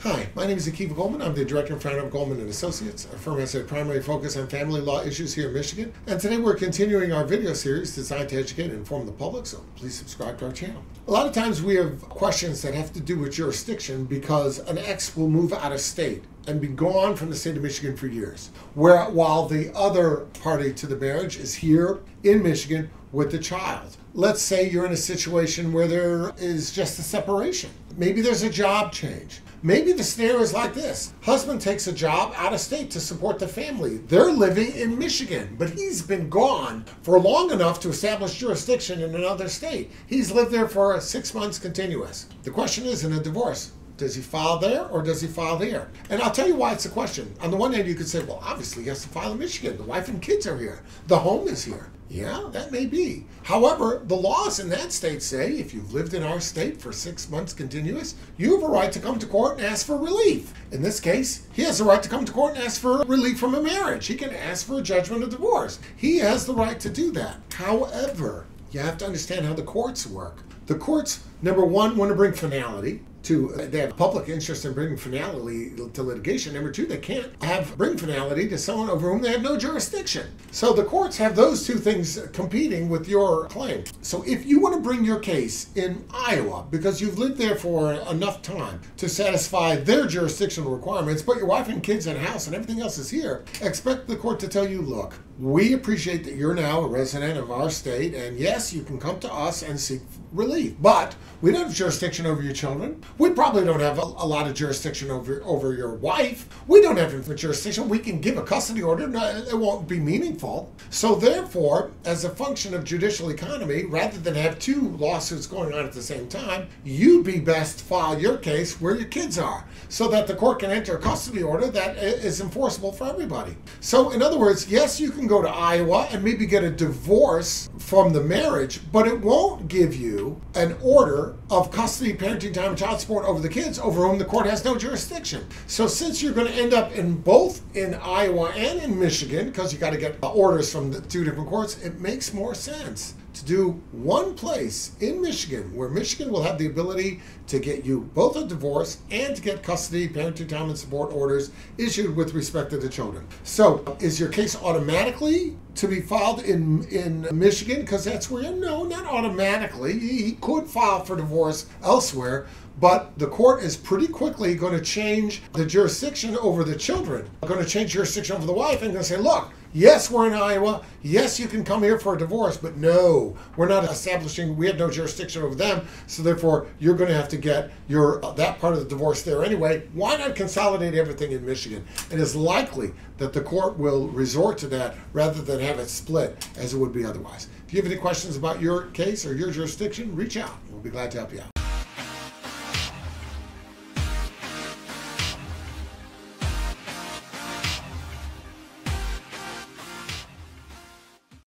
Hi, my name is Akiva Goldman. I'm the director and founder of Goldman & Associates. Our firm has a primary focus on family law issues here in Michigan. And today we're continuing our video series designed to educate and inform the public, so please subscribe to our channel. A lot of times we have questions that have to do with jurisdiction because an ex will move out of state and be gone from the state of Michigan for years, while the other party to the marriage is here in Michigan with the child. Let's say you're in a situation where there is just a separation. Maybe there's a job change. Maybe the scenario is like this. Husband takes a job out of state to support the family. They're living in Michigan, but he's been gone for long enough to establish jurisdiction in another state. He's lived there for 6 months continuous. The question is, in a divorce, does he file there or does he file here? And I'll tell you why it's a question. On the one hand, you could say, well, obviously he has to file in Michigan. The wife and kids are here. The home is here. Yeah, that may be. However, the laws in that state say if you've lived in our state for 6 months continuous, you have a right to come to court and ask for relief. In this case, he has a right to come to court and ask for relief from a marriage. He can ask for a judgment of divorce. He has the right to do that. However, you have to understand how the courts work. The courts, number one, want to bring finality. They have public interest in bringing finality to litigation. Number two, they can't bring finality to someone over whom they have no jurisdiction. So the courts have those two things competing with your claim. So if you want to bring your case in Iowa because you've lived there for enough time to satisfy their jurisdictional requirements, but your wife and kids and house and everything else is here, expect the court to tell you, look, we appreciate that you're now a resident of our state, and yes, you can come to us and seek relief, but we don't have jurisdiction over your children. We probably don't have a lot of jurisdiction over your wife. We don't have jurisdiction. We can give a custody order. No, it won't be meaningful. So therefore, as a function of judicial economy, rather than have two lawsuits going on at the same time, you'd be best to file your case where your kids are so that the court can enter a custody order that is enforceable for everybody. So in other words, yes, you can go to Iowa and maybe get a divorce from the marriage, but it won't give you an order of custody, parenting time, and child support over the kids over whom the court has no jurisdiction. So since you're going to end up in both in Iowa and in Michigan, because you got to get orders from the two different courts, it makes more sense to do one place in Michigan where Michigan will have the ability to get you both a divorce and to get custody, parenting time, and support orders issued with respect to the children. So is your case automatically to be filed in Michigan? Because that's where you're, no, not automatically. He could file for divorce elsewhere, but the court is pretty quickly going to change the jurisdiction over the children, going to change jurisdiction over the wife, and going to say, look, yes, we're in Iowa. Yes, you can come here for a divorce, but no, we're not establishing, we have no jurisdiction over them, so therefore you're going to have to get that part of the divorce there anyway. Why not consolidate everything in Michigan? It is likely that the court will resort to that rather than have it split as it would be otherwise. If you have any questions about your case or your jurisdiction, reach out. We'll be glad to help you out.